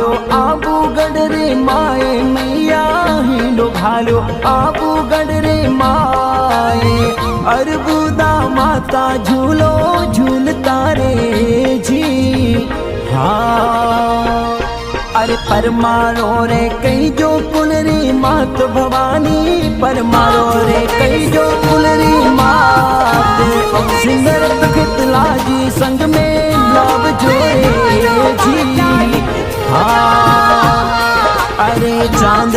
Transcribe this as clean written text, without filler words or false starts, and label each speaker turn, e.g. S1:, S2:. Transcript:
S1: भालो आबूगढ़ रे माए मैया हिंडो भालो आबूगढ़ रे माए अरबुदा माता झूलो झूलता रे जी। हाँ अरे परमारो रे कई जो कुलरी मात भवानी परमारो रे कई जो कुलरी मात सिंगर तखतला जी संग में लाभ जोड़े जी। हाँ अरे चांद